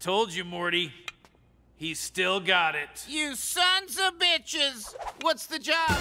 Told you, Morty. He's still got it. You sons of bitches! What's the job?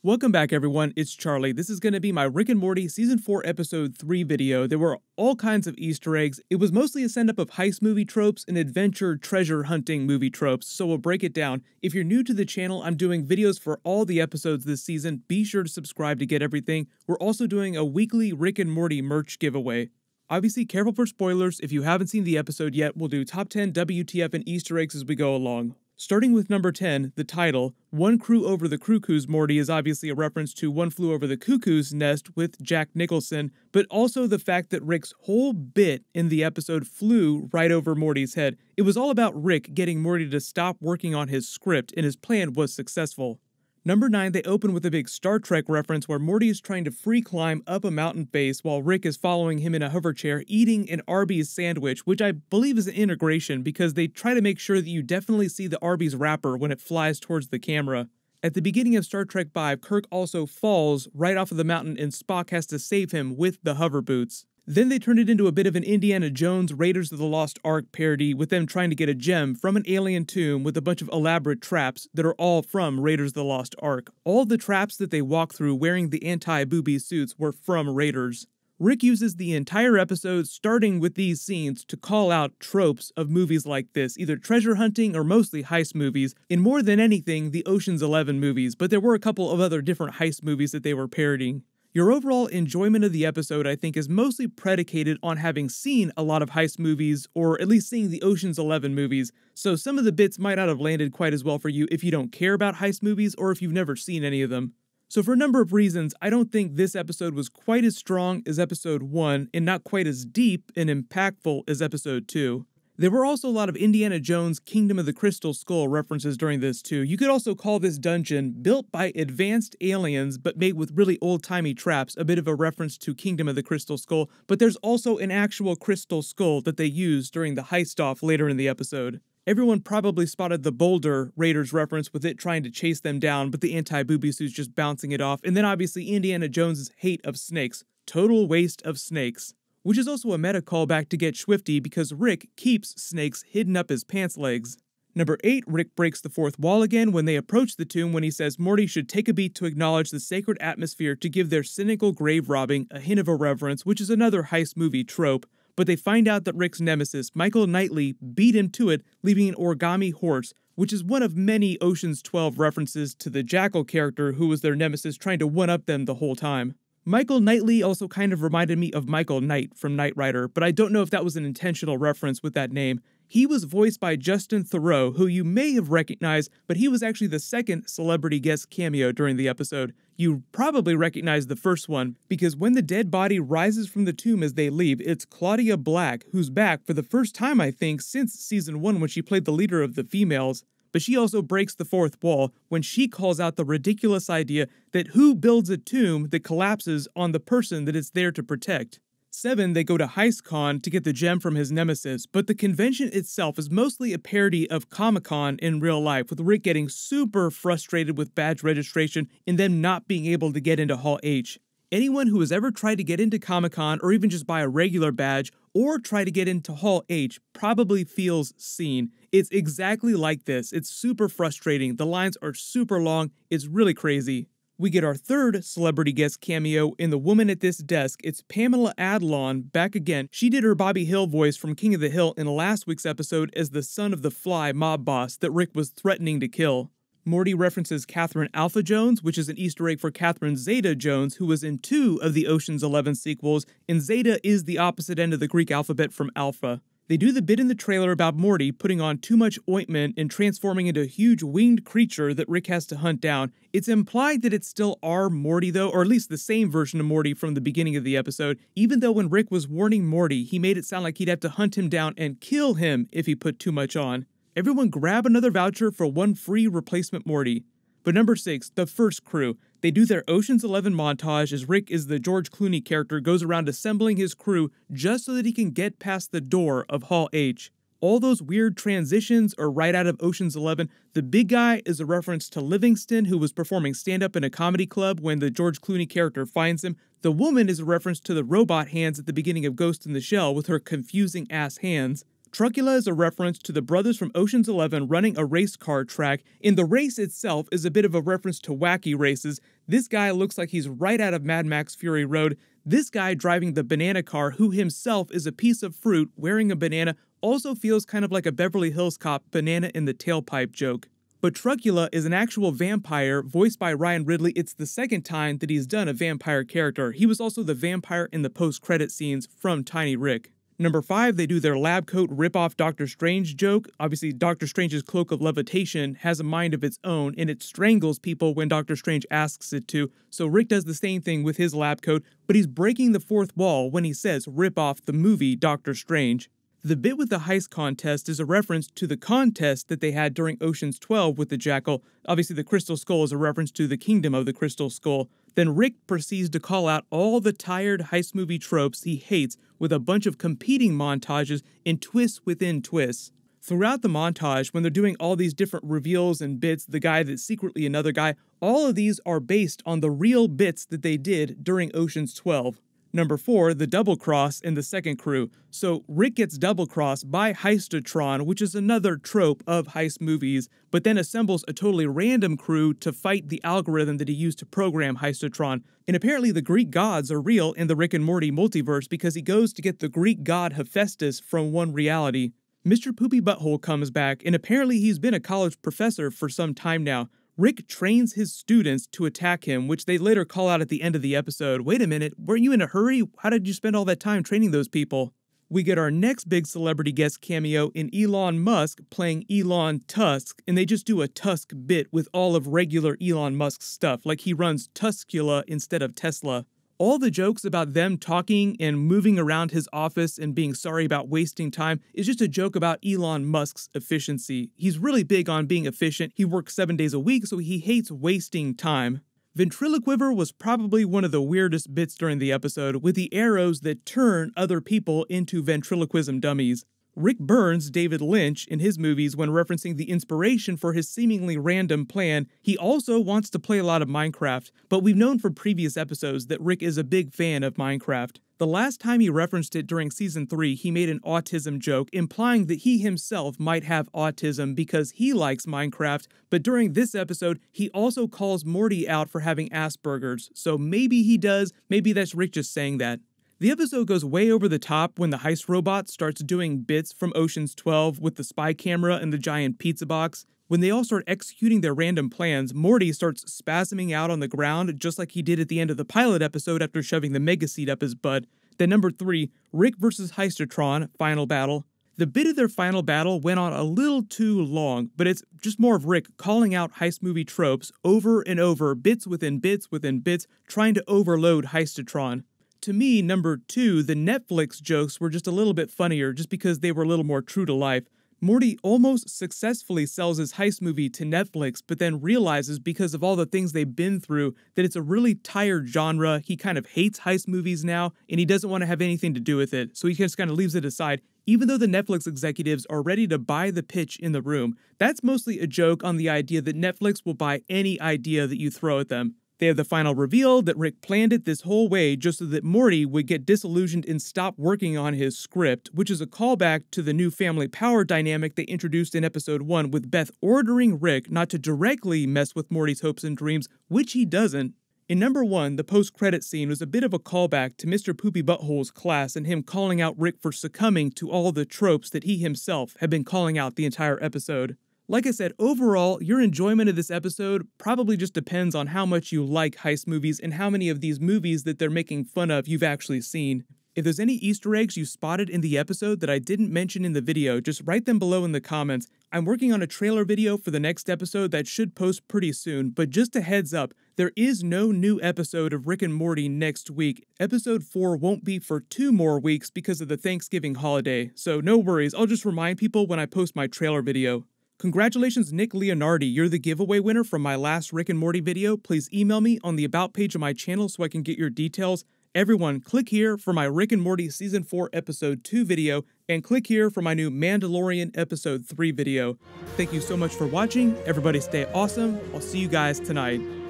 Welcome back, everyone. It's Charlie. This is going to be my Rick and Morty Season 4 Episode 3 video. There were all kinds of Easter eggs. It was mostly a send-up of heist movie tropes and adventure treasure hunting movie tropes, so we'll break it down. If you're new to the channel, I'm doing videos for all the episodes this season. Be sure to subscribe to get everything. We're also doing a weekly Rick and Morty merch giveaway. Obviously, careful for spoilers. If you haven't seen the episode yet, we'll do top 10 WTF and Easter eggs as we go along. Starting with number 10, the title, One Crew Over the Cuckoo's Morty is obviously a reference to One Flew Over the Cuckoo's Nest with Jack Nicholson, but also the fact that Rick's whole bit in the episode flew right over Morty's head. It was all about Rick getting Morty to stop working on his script, and his plan was successful. Number 9, they open with a big Star Trek reference where Morty is trying to free climb up a mountain face while Rick is following him in a hover chair eating an Arby's sandwich, which I believe is an integration because they try to make sure that you definitely see the Arby's wrapper when it flies towards the camera. At the beginning of Star Trek V, Kirk also falls right off of the mountain and Spock has to save him with the hover boots. Then they turned it into a bit of an Indiana Jones Raiders of the Lost Ark parody with them trying to get a gem from an alien tomb with a bunch of elaborate traps that are all from Raiders of the Lost Ark. All the traps that they walk through wearing the anti-booby suits were from Raiders. Rick uses the entire episode starting with these scenes to call out tropes of movies like this, either treasure hunting or mostly heist movies, in more than anything the Ocean's 11 movies, but there were a couple of other different heist movies that they were parodying. Your overall enjoyment of the episode, I think, is mostly predicated on having seen a lot of heist movies, or at least seeing the Ocean's 11 movies, so some of the bits might not have landed quite as well for you if you don't care about heist movies or if you've never seen any of them. So for a number of reasons, I don't think this episode was quite as strong as episode 1, and not quite as deep and impactful as episode 2. There were also a lot of Indiana Jones' Kingdom of the Crystal Skull references during this too. You could also call this dungeon, built by advanced aliens but made with really old-timey traps, a bit of a reference to Kingdom of the Crystal Skull, but there's also an actual crystal skull that they used during the heist-off later in the episode. Everyone probably spotted the Boulder Raiders reference with it trying to chase them down, but the anti-booby suit's just bouncing it off, and then obviously Indiana Jones' hate of snakes. Total waste of snakes. Which is also a meta callback to Get Swifty because Rick keeps snakes hidden up his pants legs. Number 8, Rick breaks the fourth wall again when they approach the tomb when he says Morty should take a beat to acknowledge the sacred atmosphere to give their cynical grave robbing a hint of irreverence, which is another heist movie trope, but they find out that Rick's nemesis, Michael Knightley, beat him to it, leaving an origami horse, which is one of many Ocean's 12 references to the Jackal character who was their nemesis trying to one-up them the whole time. Michael Knightley also kind of reminded me of Michael Knight from Knight Rider, but I don't know if that was an intentional reference with that name. He was voiced by Justin Theroux, who you may have recognized, but he was actually the second celebrity guest cameo during the episode. You probably recognize the first one, because when the dead body rises from the tomb as they leave, it's Claudia Black, who's back for the first time, I think, since season 1 when she played the leader of the females. But she also breaks the fourth wall when she calls out the ridiculous idea that who builds a tomb that collapses on the person that it's there to protect. 7, they go to HeistCon to get the gem from his nemesis, but the convention itself is mostly a parody of Comic-Con in real life, with Rick getting super frustrated with badge registration and them not being able to get into Hall H. Anyone who has ever tried to get into Comic-Con or even just buy a regular badge or try to get into Hall H probably feels seen. It's exactly like this. It's super frustrating. The lines are super long. It's really crazy. We get our third celebrity guest cameo in The Woman at This Desk. It's Pamela Adlon back again. She did her Bobby Hill voice from King of the Hill in last week's episode as the son of the Fly mob boss that Rick was threatening to kill. Morty references Catherine Alpha Jones, which is an Easter egg for Catherine Zeta Jones, who was in 2 of the Ocean's 11 sequels, and Zeta is the opposite end of the Greek alphabet from Alpha. They do the bit in the trailer about Morty putting on too much ointment and transforming into a huge winged creature that Rick has to hunt down. It's implied that it's still our Morty though, or at least the same version of Morty from the beginning of the episode, even though when Rick was warning Morty, he made it sound like he'd have to hunt him down and kill him if he put too much on. Everyone grab another voucher for 1 free replacement Morty. But number 6, the first crew. They do their Ocean's 11 montage as Rick is the George Clooney character goes around assembling his crew just so that he can get past the door of Hall H. All those weird transitions are right out of Ocean's 11. The big guy is a reference to Livingston, who was performing stand-up in a comedy club when the George Clooney character finds him. The woman is a reference to the robot hands at the beginning of Ghost in the Shell with her confusing ass hands. Truckula is a reference to the brothers from Ocean's 11 running a race car track, and the race itself is a bit of a reference to wacky races. This guy looks like he's right out of Mad Max Fury Road. This guy driving the banana car, who himself is a piece of fruit wearing a banana, also feels kind of like a Beverly Hills Cop banana in the tailpipe joke. But Truckula is an actual vampire voiced by Ryan Ridley. It's the second time that he's done a vampire character. He was also the vampire in the post-credit scenes from Tiny Rick. Number 5, they do their lab coat rip-off Doctor Strange joke. Obviously, Doctor Strange's cloak of levitation has a mind of its own, and it strangles people when Doctor Strange asks it to. So Rick does the same thing with his lab coat, but he's breaking the fourth wall when he says rip off the movie Doctor Strange. The bit with the heist contest is a reference to the contest that they had during Ocean's 12 with the Jackal. Obviously, the Crystal Skull is a reference to the Kingdom of the Crystal Skull. Then Rick proceeds to call out all the tired heist movie tropes he hates with a bunch of competing montages and twists within twists. Throughout the montage, when they're doing all these different reveals and bits, the guy that's secretly another guy, all of these are based on the real bits that they did during Ocean's 12. Number 4, the double cross in the second crew. So Rick gets double crossed by Heistatron, which is another trope of heist movies, but then assembles a totally random crew to fight the algorithm that he used to program Heistatron. And apparently the Greek gods are real in the Rick and Morty multiverse because he goes to get the Greek god Hephaestus from one reality. Mr. Poopy Butthole comes back, and apparently he's been a college professor for some time now. Rick trains his students to attack him, which they later call out at the end of the episode. Wait a minute, weren't you in a hurry? How did you spend all that time training those people? We get our next big celebrity guest cameo in Elon Musk playing Elon Tusk, and they just do a Tusk bit with all of regular Elon Musk stuff, like he runs Tuskula instead of Tesla. All the jokes about them talking and moving around his office and being sorry about wasting time is just a joke about Elon Musk's efficiency. He's really big on being efficient. He works 7 days a week, so he hates wasting time. Ventriloquiver was probably one of the weirdest bits during the episode, with the arrows that turn other people into ventriloquism dummies. Rick burns David Lynch in his movies when referencing the inspiration for his seemingly random plan. He also wants to play a lot of Minecraft, but we've known from previous episodes that Rick is a big fan of Minecraft. The last time he referenced it during Season 3, he made an autism joke, implying that he himself might have autism because he likes Minecraft, but during this episode, he also calls Morty out for having Asperger's, so maybe he does, maybe that's Rick just saying that. The episode goes way over the top when the heist robot starts doing bits from Ocean's 12 with the spy camera and the giant pizza box. When they all start executing their random plans, Morty starts spasming out on the ground just like he did at the end of the pilot episode after shoving the mega seed up his butt. Then number 3, Rick vs. Heistatron, final battle. The bit of their final battle went on a little too long, but it's just more of Rick calling out heist movie tropes over and over, bits within bits within bits, trying to overload Heistatron. To me, number 2, the Netflix jokes were just a little bit funnier just because they were a little more true to life. Morty almost successfully sells his heist movie to Netflix, but then realizes because of all the things they've been through that it's a really tired genre. He kind of hates heist movies now, and he doesn't want to have anything to do with it, so he just kind of leaves it aside. Even though the Netflix executives are ready to buy the pitch in the room, that's mostly a joke on the idea that Netflix will buy any idea that you throw at them. They have the final reveal that Rick planned it this whole way just so that Morty would get disillusioned and stop working on his script, which is a callback to the new family power dynamic they introduced in episode 1 with Beth ordering Rick not to directly mess with Morty's hopes and dreams, which he doesn't. In number 1, the post-credit scene was a bit of a callback to Mr. Poopy Butthole's class and him calling out Rick for succumbing to all the tropes that he himself had been calling out the entire episode. Like I said, overall, your enjoyment of this episode probably just depends on how much you like heist movies and how many of these movies that they're making fun of you've actually seen. If there's any Easter eggs you spotted in the episode that I didn't mention in the video, just write them below in the comments. I'm working on a trailer video for the next episode that should post pretty soon, but just a heads up, there is no new episode of Rick and Morty next week. Episode 4 won't be for 2 more weeks because of the Thanksgiving holiday, so no worries, I'll just remind people when I post my trailer video. Congratulations, Nick Leonardi, you're the giveaway winner from my last Rick and Morty video. Please email me on the About page of my channel so I can get your details. Everyone, click here for my Rick and Morty Season 4 Episode 2 video, and click here for my new Mandalorian Episode 3 video. Thank you so much for watching. Everybody stay awesome. I'll see you guys tonight.